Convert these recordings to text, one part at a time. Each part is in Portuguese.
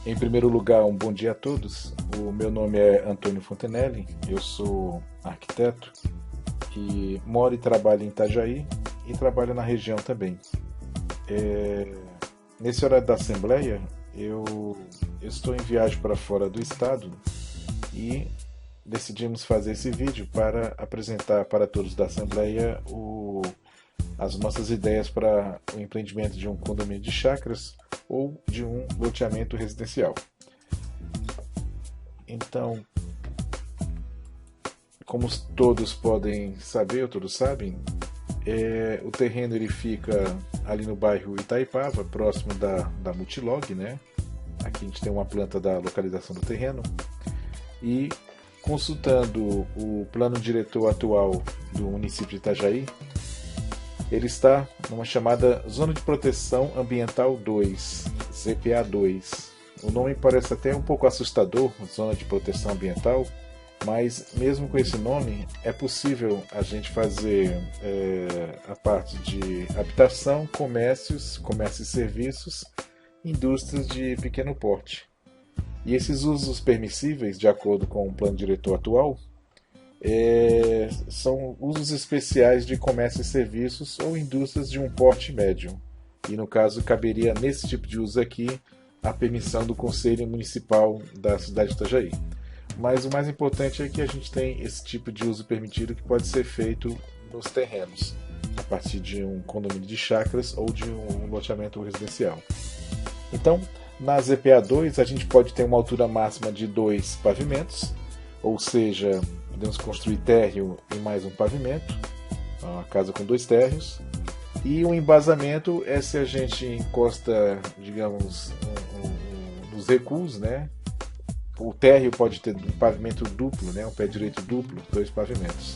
Em primeiro lugar, um bom dia a todos. O meu nome é Antônio Fontenelle, eu sou arquiteto e moro e trabalho em Itajaí e trabalho na região também. É, Nesse horário da Assembleia, eu estou em viagem para fora do estado e decidimos fazer esse vídeo para apresentar para todos da Assembleia as nossas ideias para o empreendimento de um condomínio de chácaras ou de um loteamento residencial. Então, como todos podem saber, ou todos sabem, o terreno ele fica ali no bairro Itaipava, próximo da Multilog, né? Aqui a gente tem uma planta da localização do terreno. E consultando o plano diretor atual do município de Itajaí, ele está numa chamada Zona de Proteção Ambiental 2, ZPA 2. O nome parece até um pouco assustador, Zona de Proteção Ambiental, mas mesmo com esse nome é possível a gente fazer a parte de habitação, comércio e serviços, indústrias de pequeno porte. E esses usos permissíveis, de acordo com o plano diretor atual, são usos especiais de comércio e serviços ou indústrias de um porte médio. E no caso caberia nesse tipo de uso aqui a permissão do Conselho Municipal da cidade de Itajaí. Mas o mais importante é que a gente tem esse tipo de uso permitido que pode ser feito nos terrenos, a partir de um condomínio de chácaras ou de um loteamento residencial. Então, na ZPA 2 a gente pode ter uma altura máxima de 2 pavimentos, ou seja, podemos construir térreo e mais um pavimento, uma casa com 2 térreos. E o embasamento é se a gente encosta, digamos, nos recuos, né? O térreo pode ter um pavimento duplo, né? Um pé direito duplo, 2 pavimentos.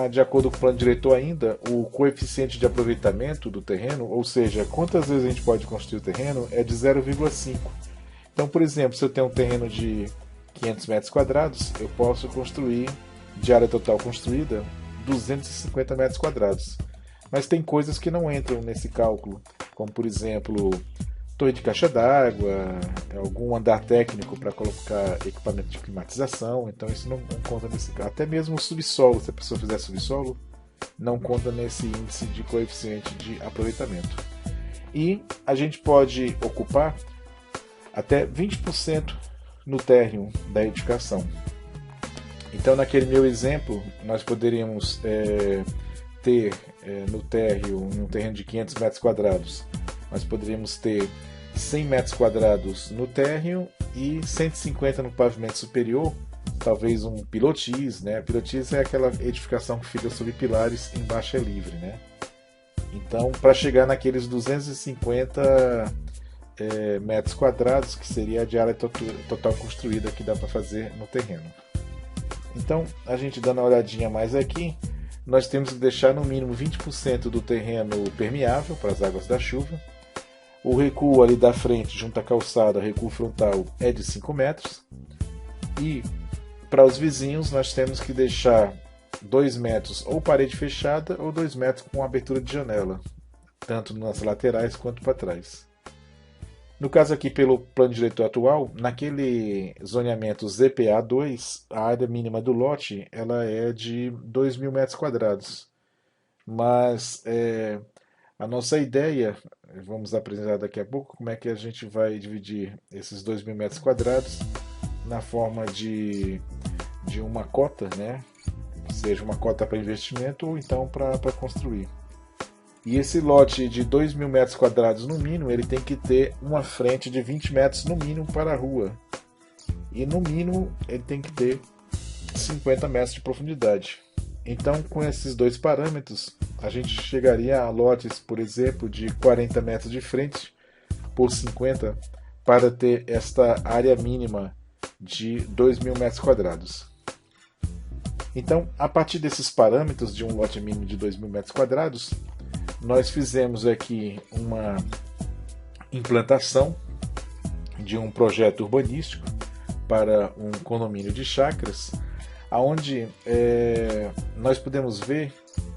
De acordo com o plano diretor ainda, o coeficiente de aproveitamento do terreno, ou seja, quantas vezes a gente pode construir o terreno, é de 0,5. Então, por exemplo, se eu tenho um terreno de 500 metros quadrados, eu posso construir, de área total construída, 250 metros quadrados. Mas tem coisas que não entram nesse cálculo, como por exemplo, torre de caixa d'água, algum andar técnico para colocar equipamento de climatização, então isso não conta nesse caso. Até mesmo o subsolo, se a pessoa fizer subsolo, não conta nesse índice de coeficiente de aproveitamento. E a gente pode ocupar até 20% no térreo da edificação. Então, naquele meu exemplo, nós poderíamos ter no térreo, em um terreno de 500 metros quadrados, nós poderíamos ter 100 metros quadrados no térreo e 150 no pavimento superior, talvez um pilotis, né? Pilotis é aquela edificação que fica sob pilares, embaixo é livre, né? Então, para chegar naqueles 250 metros quadrados, que seria a de área total construída que dá para fazer no terreno. Então, a gente dando uma olhadinha mais aqui, nós temos que deixar no mínimo 20% do terreno permeável para as águas da chuva. O recuo ali da frente, junto à calçada, recuo frontal, é de 5 metros. E para os vizinhos, nós temos que deixar 2 metros ou parede fechada ou 2 metros com abertura de janela, tanto nas laterais quanto para trás. No caso aqui, pelo plano diretor atual, naquele zoneamento ZPA 2, a área mínima do lote ela é de 2.000 metros quadrados. Mas a nossa ideia, vamos apresentar daqui a pouco, como é que a gente vai dividir esses 2.000 metros quadrados na forma de uma cota, né? Seja uma cota para investimento ou então para construir. E esse lote de 2.000 metros quadrados no mínimo, ele tem que ter uma frente de 20 metros no mínimo para a rua. E no mínimo ele tem que ter 50 metros de profundidade. Então, com esses dois parâmetros, a gente chegaria a lotes, por exemplo, de 40 metros de frente por 50 para ter esta área mínima de 2.000 metros quadrados. Então, a partir desses parâmetros de um lote mínimo de 2.000 metros quadrados, nós fizemos aqui uma implantação de um projeto urbanístico para um condomínio de chácaras, onde nós podemos ver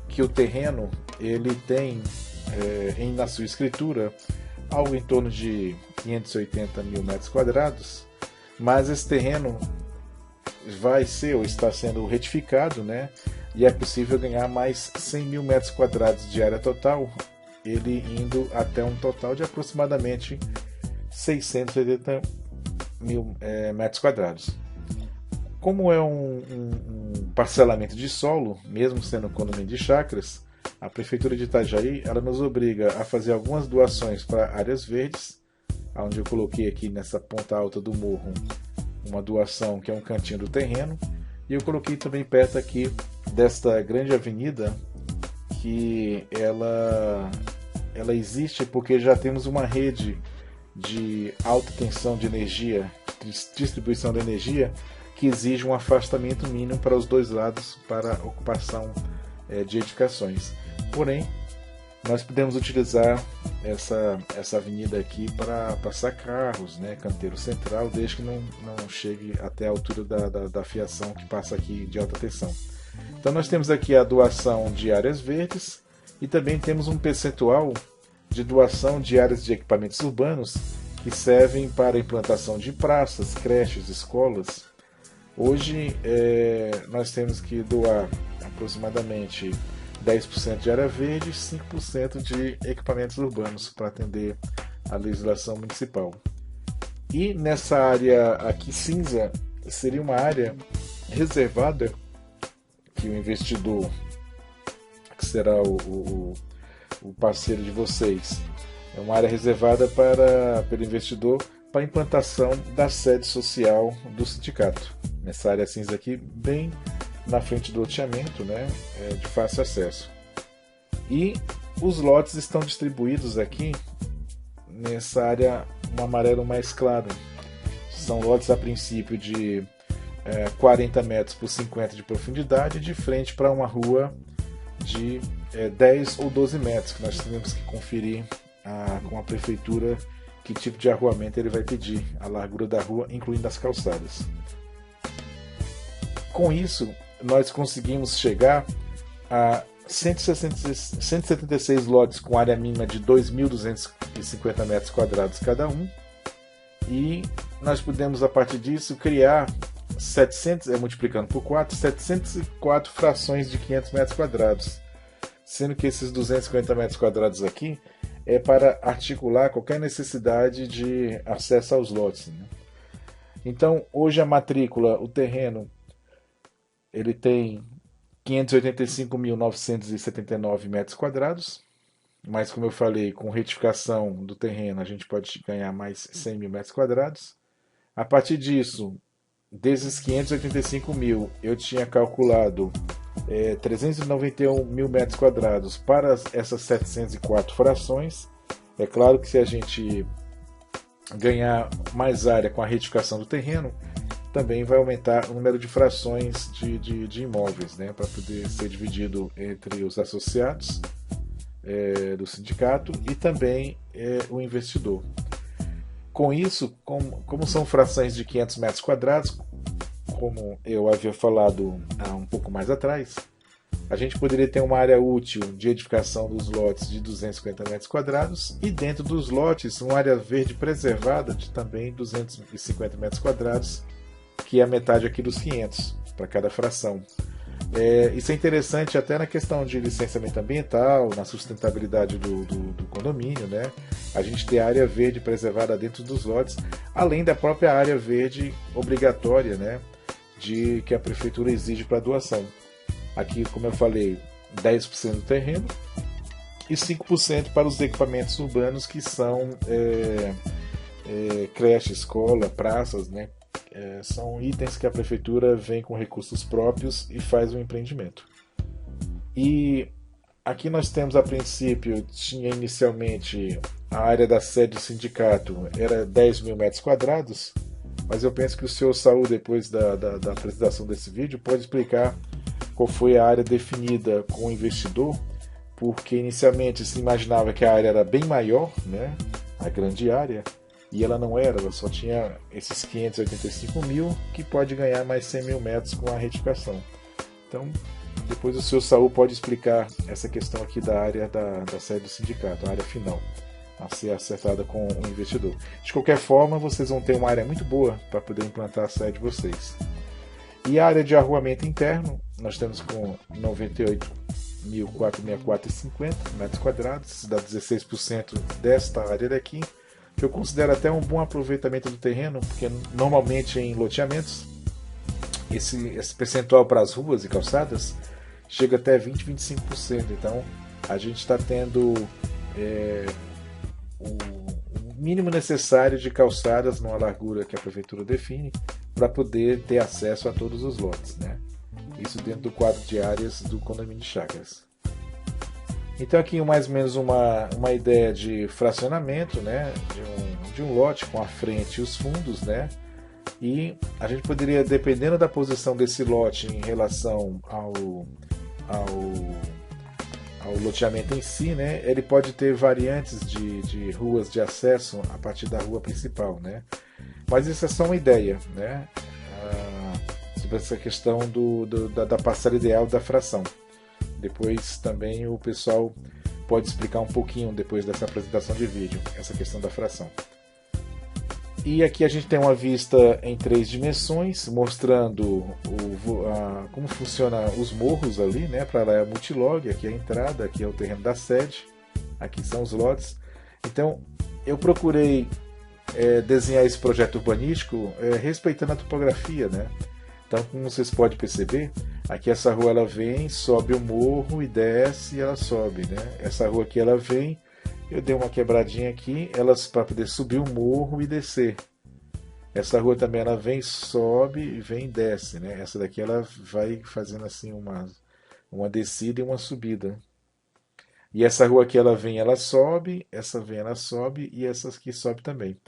que o terreno ele tem na sua escritura algo em torno de 580 mil metros quadrados, mas esse terreno vai ser ou está sendo retificado, né? E é possível ganhar mais 100 mil metros quadrados de área total, ele indo até um total de aproximadamente 680 mil metros quadrados. Como é um parcelamento de solo, mesmo sendo condomínio de chácaras, a Prefeitura de Itajaí ela nos obriga a fazer algumas doações para áreas verdes, onde eu coloquei aqui nessa ponta alta do morro uma doação que é um cantinho do terreno, e eu coloquei também perto aqui desta grande avenida que ela existe porque já temos uma rede de alta tensão de energia, distribuição de energia, que exige um afastamento mínimo para os dois lados para ocupação de edificações. Porém, nós podemos utilizar essa avenida aqui para passar carros, né, canteiro central, desde que não chegue até a altura da fiação que passa aqui de alta tensão. Então nós temos aqui a doação de áreas verdes e também temos um percentual de doação de áreas de equipamentos urbanos que servem para a implantação de praças, creches, escolas. Hoje nós temos que doar aproximadamente 10% de área verde e 5% de equipamentos urbanos para atender a legislação municipal. E nessa área aqui cinza seria uma área reservada que o investidor, que será o parceiro de vocês, é uma área reservada pelo investidor para a implantação da sede social do sindicato. Nessa área cinza aqui, bem na frente do loteamento, né, de fácil acesso. E os lotes estão distribuídos aqui nessa área um amarelo mais claro. São lotes a princípio de 40 metros por 50 de profundidade, de frente para uma rua de 10 ou 12 metros, que nós temos que conferir com a prefeitura que tipo de arruamento ele vai pedir, a largura da rua, incluindo as calçadas. Com isso, nós conseguimos chegar a 176 lotes com área mínima de 2.250 metros quadrados cada um, e nós podemos, a partir disso, criar 700, multiplicando por 4, 704 frações de 500 metros quadrados, sendo que esses 250 metros quadrados aqui é para articular qualquer necessidade de acesso aos lotes, né? Então, hoje a matrícula, o terreno, ele tem 585.979 metros quadrados, mas como eu falei, com retificação do terreno a gente pode ganhar mais 100 mil metros quadrados. A partir disso, desses 585 mil, eu tinha calculado 391 mil metros quadrados para essas 704 frações. É claro que se a gente ganhar mais área com a retificação do terreno, também vai aumentar o número de frações de imóveis, né, para poder ser dividido entre os associados do sindicato e também o investidor. Com isso, como são frações de 500 metros quadrados, como eu havia falado há um pouco mais atrás, a gente poderia ter uma área útil de edificação dos lotes de 250 metros quadrados e dentro dos lotes uma área verde preservada de também 250 metros quadrados, que é a metade aqui dos 500 para cada fração. Isso é interessante até na questão de licenciamento ambiental, na sustentabilidade do condomínio, né? A gente ter área verde preservada dentro dos lotes, além da própria área verde obrigatória, né, que a prefeitura exige para doação. Aqui, como eu falei, 10% do terreno e 5% para os equipamentos urbanos, que são creche, escola, praças, né? São itens que a prefeitura vem com recursos próprios e faz um empreendimento. E aqui nós temos, a princípio, tinha inicialmente a área da sede do sindicato, era 10 mil metros quadrados, mas eu penso que o senhor Saul, depois da apresentação desse vídeo, pode explicar qual foi a área definida com o investidor, porque inicialmente se imaginava que a área era bem maior, né, a grande área, e ela não era, ela só tinha esses 585 mil, que pode ganhar mais 100 mil metros com a retificação. Então, depois o senhor Saul pode explicar essa questão aqui da área da sede do sindicato, a área final. a ser acertada com o investidor. De qualquer forma, vocês vão ter uma área muito boa para poder implantar a sede de vocês. E a área de arruamento interno, nós temos com 98.464,50 metros quadrados, isso dá 16% desta área daqui, que eu considero até um bom aproveitamento do terreno, porque normalmente em loteamentos, esse percentual para as ruas e calçadas chega até 20, 25%. Então, a gente está tendo o mínimo necessário de calçadas numa largura que a prefeitura define para poder ter acesso a todos os lotes, né? Isso dentro do quadro de áreas do condomínio de chácaras. Então aqui mais ou menos uma ideia de fracionamento, né? de um lote com a frente e os fundos, né? E a gente poderia, dependendo da posição desse lote em relação ao loteamento em si, né? Ele pode ter variantes de ruas de acesso a partir da rua principal, né? Mas isso é só uma ideia, né? Sobre essa questão da parcela ideal da fração. Depois também o pessoal pode explicar um pouquinho, depois dessa apresentação de vídeo, essa questão da fração. E aqui a gente tem uma vista em 3 dimensões, mostrando como funciona os morros ali, né? Para lá é a multilog, aqui é a entrada, aqui é o terreno da sede, aqui são os lotes. Então eu procurei desenhar esse projeto urbanístico respeitando a topografia, né? Então, como vocês podem perceber, aqui essa rua ela vem, sobe o morro e desce e ela sobe, né? Essa rua aqui ela vem, eu dei uma quebradinha aqui, para poder subir o morro e descer. Essa rua também ela vem, sobe e vem e desce, né? Essa daqui ela vai fazendo assim uma descida e uma subida. E essa rua aqui ela vem, ela sobe, essa vem, ela sobe e essa aqui sobe também.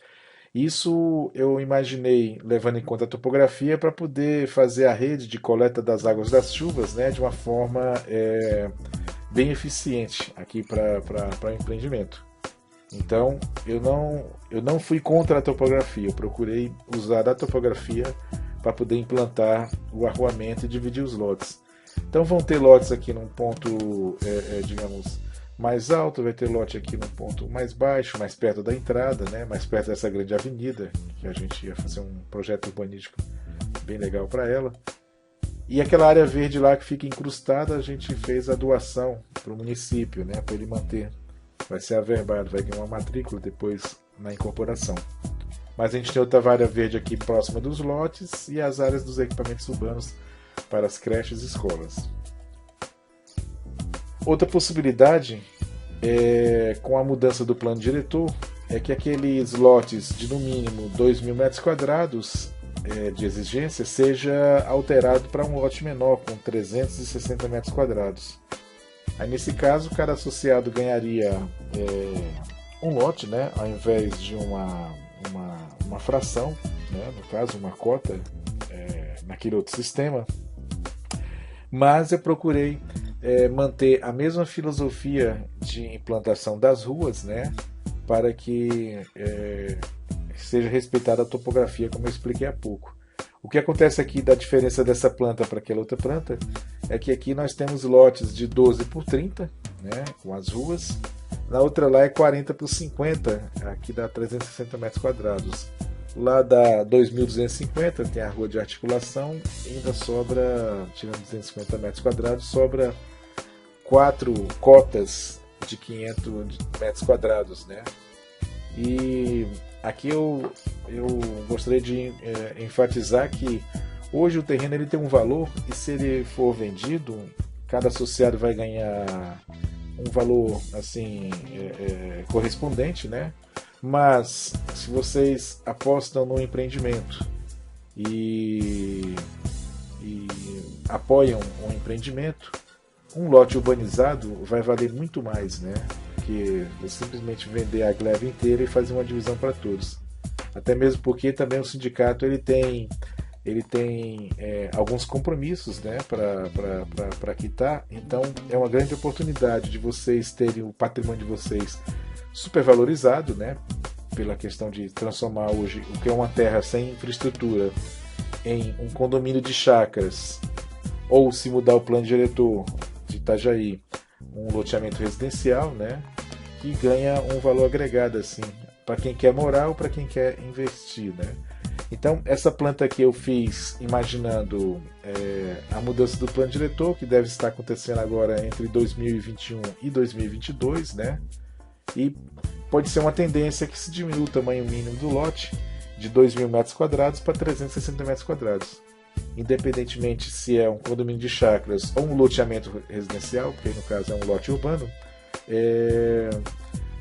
Isso eu imaginei levando em conta a topografia para poder fazer a rede de coleta das águas das chuvas, né, de uma forma bem eficiente aqui para o empreendimento. Então eu não fui contra a topografia, eu procurei usar da topografia para poder implantar o arruamento e dividir os lotes. Então vão ter lotes aqui num ponto, digamos, mais alto, vai ter lote aqui no ponto mais baixo, mais perto da entrada, né? Mais perto dessa grande avenida, que a gente ia fazer um projeto urbanístico bem legal para ela. E aquela área verde lá que fica incrustada, a gente fez a doação para o município, né? Para ele manter. Vai ser averbado, vai ganhar uma matrícula depois na incorporação. Mas a gente tem outra área verde aqui próxima dos lotes e as áreas dos equipamentos urbanos para as creches e escolas. Outra possibilidade, com a mudança do plano diretor, é que aqueles lotes de no mínimo 2.000 metros quadrados de exigência seja alterado para um lote menor, com 360 metros quadrados. Aí, nesse caso, cada associado ganharia um lote, né, ao invés de uma fração, né, no caso, uma cota, naquele outro sistema. Mas eu procurei manter a mesma filosofia de implantação das ruas, né, para que seja respeitada a topografia, como eu expliquei há pouco. O que acontece aqui da diferença dessa planta para aquela outra planta é que aqui nós temos lotes de 12 por 30, né, com as ruas. Na outra lá é 40 por 50, aqui dá 360 metros quadrados. Lá dá 2.250, tem a rua de articulação, ainda sobra, tirando 250 metros quadrados, sobra 4 cotas de 500 metros quadrados, né? E aqui eu gostaria de enfatizar que hoje o terreno ele tem um valor e se ele for vendido, cada associado vai ganhar um valor assim correspondente, né? Mas se vocês apostam no empreendimento e apoiam um empreendimento, um lote urbanizado vai valer muito mais, né? Que simplesmente vender a gleba inteira e fazer uma divisão para todos. Até mesmo porque também o sindicato ele tem alguns compromissos, né, para quitar. Então é uma grande oportunidade de vocês terem o patrimônio de vocês supervalorizado, né, pela questão de transformar hoje o que é uma terra sem infraestrutura em um condomínio de chácaras, ou se mudar o plano diretor de Itajaí, um loteamento residencial, né, que ganha um valor agregado assim, para quem quer morar ou para quem quer investir, né? Então, essa planta aqui eu fiz imaginando a mudança do plano diretor, que deve estar acontecendo agora entre 2021 e 2022, né? E pode ser uma tendência que se diminua o tamanho mínimo do lote de 2.000 metros quadrados para 360 metros quadrados. Independentemente se é um condomínio de chácaras ou um loteamento residencial, porque no caso é um lote urbano,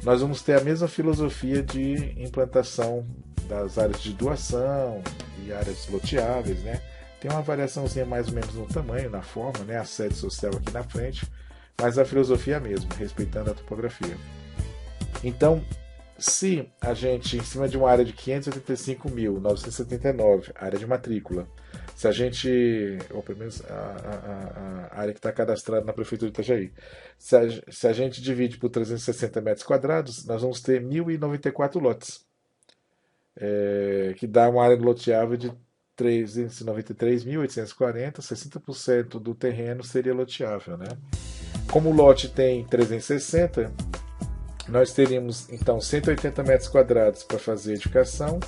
nós vamos ter a mesma filosofia de implantação das áreas de doação e áreas loteáveis, né? Tem uma variaçãozinha mais ou menos no tamanho, na forma, né? A sede social aqui na frente, mas a filosofia é a mesma, respeitando a topografia. Então, se a gente, em cima de uma área de 585.979, área de matrícula, se a gente, ou pelo menos a área que está cadastrada na Prefeitura de Itajaí, se a gente divide por 360 metros quadrados, nós vamos ter 1.094 lotes, que dá uma área loteável de 393.840, 60% do terreno seria loteável, né? Como o lote tem 360, nós teríamos então 180 metros quadrados para fazer edificação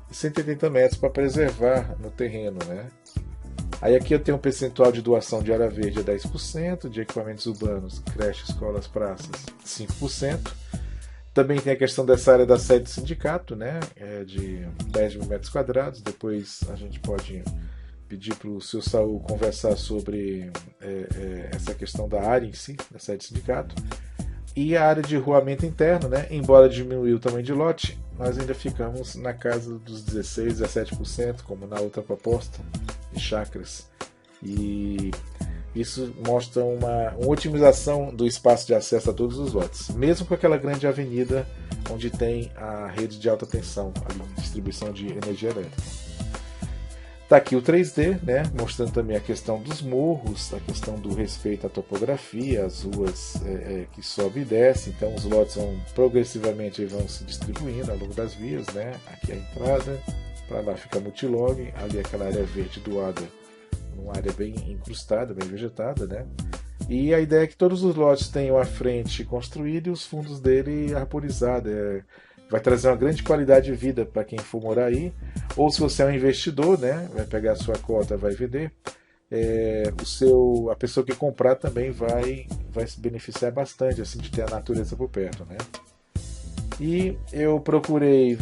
e 180 metros para preservar no terreno, né? Aí aqui eu tenho um percentual de doação de área verde a 10%, de equipamentos urbanos, creches, escolas, praças, 5%. Também tem a questão dessa área da sede do sindicato, né? De 10.000 metros quadrados. Depois a gente pode pedir para o seu Saul conversar sobre essa questão da área em si, da sede do sindicato. E a área de ruamento interno, né? Embora diminuiu o tamanho de lote, nós ainda ficamos na casa dos 16, 17%, como na outra proposta de chácaras. E isso mostra uma otimização do espaço de acesso a todos os lotes, mesmo com aquela grande avenida onde tem a rede de alta tensão, a distribuição de energia elétrica. Está aqui o 3D, né, mostrando também a questão dos morros, a questão do respeito à topografia, as ruas que sobe e desce, então os lotes progressivamente vão se distribuindo ao longo das vias, né? Aqui a entrada, para lá fica a multilog, ali aquela área verde doada, uma área bem incrustada, bem vegetada, né? E a ideia é que todos os lotes tenham a frente construída e os fundos dele arborizados. Vai trazer uma grande qualidade de vida para quem for morar aí, ou se você é um investidor, né, vai pegar a sua cota, vai vender, a pessoa que comprar também vai se beneficiar bastante assim de ter a natureza por perto, né? E eu procurei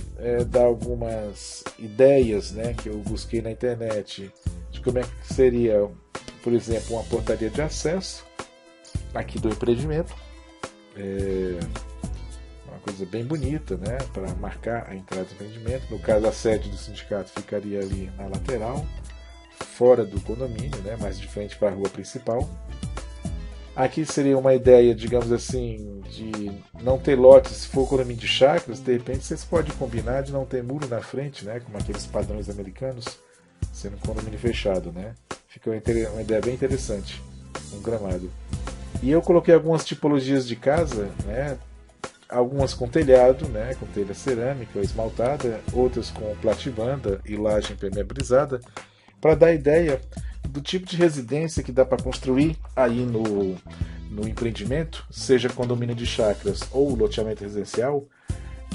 dar algumas ideias, né, que eu busquei na internet de como é que seria, por exemplo, uma portaria de acesso aqui do empreendimento. Coisa bem bonita, né, para marcar a entrada do empreendimento. No caso, a sede do sindicato ficaria ali na lateral, fora do condomínio, né, mais de frente para a rua principal. Aqui seria uma ideia, digamos assim, de não ter lotes. Se for condomínio de chácaras, de repente vocês podem combinar de não ter muro na frente, né, como aqueles padrões americanos, sendo um condomínio fechado, né. Fica uma ideia bem interessante, um gramado. E eu coloquei algumas tipologias de casa, né, algumas com telhado, né, com telha cerâmica ou esmaltada, outras com platibanda e laje impermeabilizada, para dar ideia do tipo de residência que dá para construir aí no empreendimento, seja condomínio de chácaras ou loteamento residencial,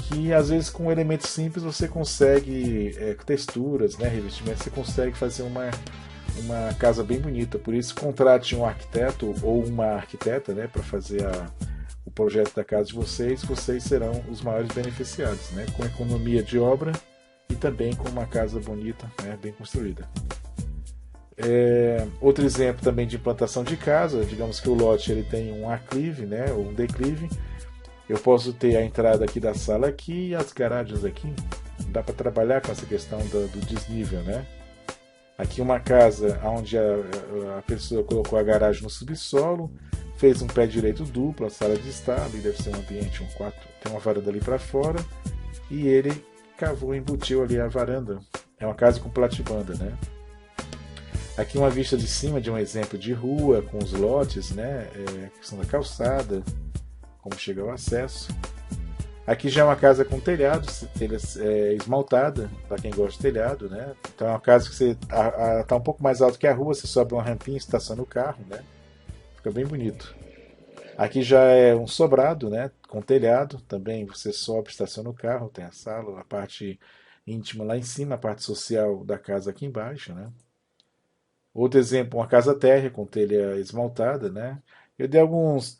que às vezes com elementos simples você consegue, texturas, né, revestimentos, você consegue fazer uma casa bem bonita. Por isso, contrate um arquiteto ou uma arquiteta, né, para fazer o projeto da casa de vocês serão os maiores beneficiados, né? Com economia de obra e também com uma casa bonita, né? Bem construída. Outro exemplo também de implantação de casa, digamos que o lote ele tem um aclive, né? Ou um declive. Eu posso ter a entrada aqui da sala aqui e as garagens aqui. Dá para trabalhar com essa questão do desnível, né? Aqui uma casa onde a pessoa colocou a garagem no subsolo, fez um pé direito duplo, a sala de estar, ali deve ser um ambiente, um quarto, tem uma varanda ali para fora, e ele cavou, embutiu ali a varanda. É uma casa com platibanda, né? Aqui uma vista de cima de um exemplo de rua, com os lotes, né? A questão da calçada, como chega ao acesso. Aqui já é uma casa com telhado, telha esmaltada, para quem gosta de telhado, né? Então é uma casa que você está um pouco mais alto que a rua, você sobe uma rampinha, estaciona o carro, né? Fica bem bonito. Aqui já é um sobrado, né? com telhado, também você sobe, estaciona o carro, tem a sala, a parte íntima lá em cima, a parte social da casa aqui embaixo, né? Outro exemplo, uma casa térrea com telha esmaltada, né? Eu dei alguns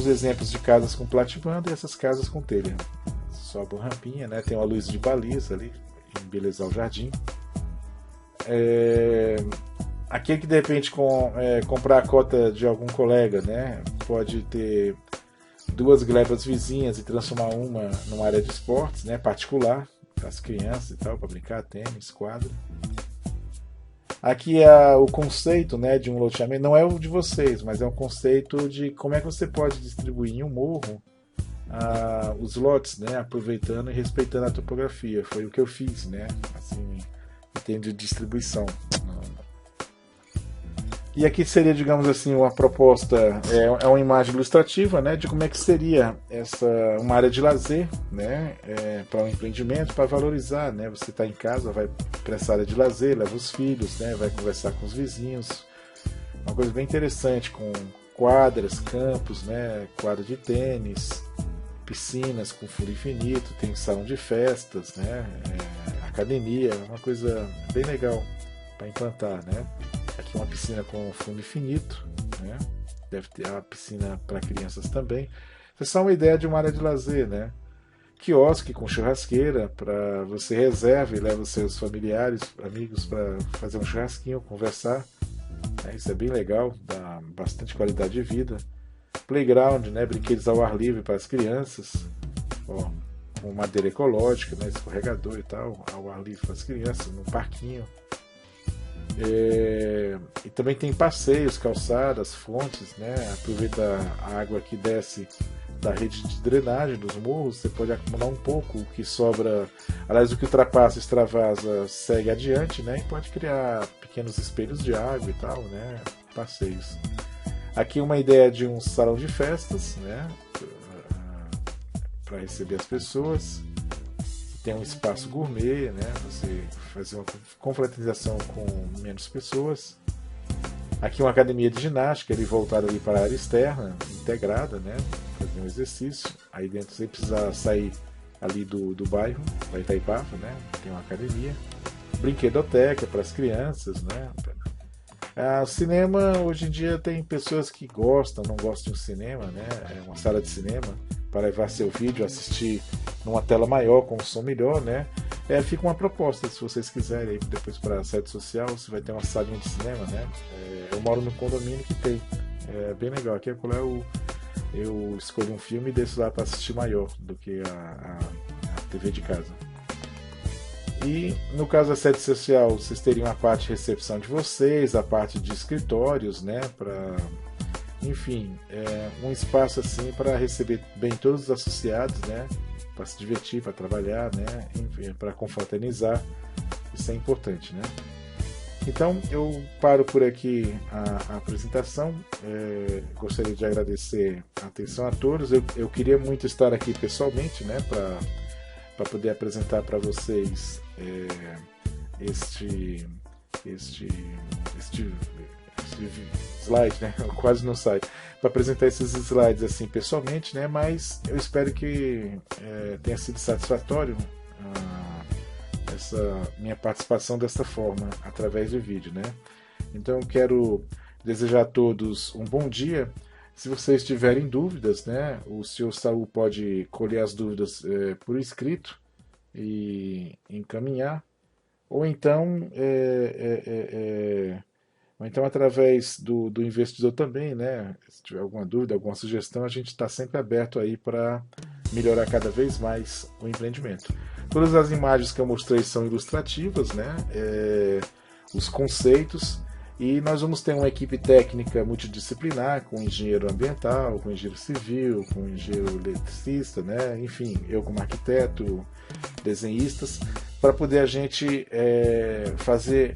exemplos de casas com platibanda e essas casas com telha. Sobe uma rampinha, né? Tem uma luz de baliza ali, embelezar o jardim. É, aquele que de repente comprar a cota de algum colega, né? Pode ter duas glebas vizinhas e transformar uma numa área de esportes, né? Particular, para as crianças e tal, para brincar, tênis, quadra. Aqui é o conceito, né, de um loteamento, não é o de vocês, mas é um conceito de como é que você pode distribuir em um morro os lotes, né, aproveitando e respeitando a topografia. Foi o que eu fiz, né, assim, em termos de distribuição. E aqui seria, digamos assim, uma proposta, uma imagem ilustrativa, né, de como é que seria uma área de lazer, né, para um empreendimento, para valorizar, né, você está em casa, vai para essa área de lazer, leva os filhos, né, vai conversar com os vizinhos, uma coisa bem interessante, com quadras, campos, né, quadra de tênis, piscinas com fundo infinito, tem salão de festas, né, academia, uma coisa bem legal para implantar, né. Aqui uma piscina com fundo infinito, né? Deve ter a piscina para crianças também. É só uma ideia de uma área de lazer, né? Quiosque com churrasqueira para você reserva e leva os seus familiares, amigos para fazer um churrasquinho, conversar. Isso é bem legal, dá bastante qualidade de vida. Playground, né? Brinquedos ao ar livre para as crianças, com madeira ecológica, né? Escorregador e tal, ao ar livre para as crianças, no parquinho. E também tem passeios, calçadas, fontes, né? Aproveita a água que desce da rede de drenagem dos morros, você pode acumular um pouco o que sobra, aliás, o que ultrapassa, extravasa, segue adiante, né? E pode criar pequenos espelhos de água e tal, né? Passeios. Aqui uma ideia de um salão de festas, né? Para receber as pessoas. Tem um espaço gourmet, né? Você fazer uma confraternização com menos pessoas. Aqui uma academia de ginástica, ele voltada ali para a área externa, integrada, né? Fazer um exercício. Aí dentro você precisa sair ali do bairro, da Itaipava, né? Tem uma academia. Brinquedoteca para as crianças, né? Cinema, hoje em dia tem pessoas que gostam, não gostam de um cinema, né? É uma sala de cinema para levar seu vídeo, assistir numa tela maior, com um som melhor, né? Fica uma proposta, se vocês quiserem, depois para a sede social, você vai ter uma salinha de cinema, né? Eu moro no condomínio que tem, é bem legal. Aqui eu escolhi um filme e desço lá para assistir maior do que a TV de casa. E no caso da sede social, vocês teriam a parte de recepção de vocês, a parte de escritórios, né? Enfim, um espaço assim para receber bem todos os associados, né? Para se divertir, para trabalhar, né? Enfim, para confraternizar. Isso é importante, né? Então eu paro por aqui a apresentação. Gostaria de agradecer a atenção a todos. Eu queria muito estar aqui pessoalmente, né? Para poder apresentar para vocês este slide, né? Quase não sai. Para apresentar esses slides assim pessoalmente, né? Mas eu espero que tenha sido satisfatório essa minha participação desta forma, através do vídeo, né? Então eu quero desejar a todos um bom dia. Se vocês tiverem dúvidas, né? O Sr. Saul pode colher as dúvidas por escrito e encaminhar, ou então através do investidor também, né? Se tiver alguma dúvida, alguma sugestão, a gente está sempre aberto aí para melhorar cada vez mais o empreendimento. Todas as imagens que eu mostrei são ilustrativas, né? Os conceitos, e nós vamos ter uma equipe técnica multidisciplinar, com engenheiro ambiental, com engenheiro civil, com engenheiro eletricista, né? Enfim, eu como arquiteto, desenhistas, para poder a gente fazer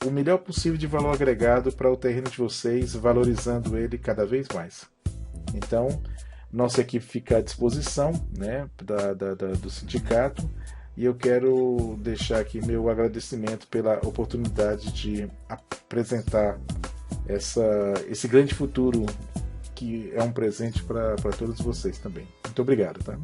o melhor possível de valor agregado para o terreno de vocês, valorizando ele cada vez mais. Então, nossa equipe fica à disposição, né, do sindicato, e eu quero deixar aqui meu agradecimento pela oportunidade de apresentar esse grande futuro que é um presente para todos vocês também. Muito obrigado, tá?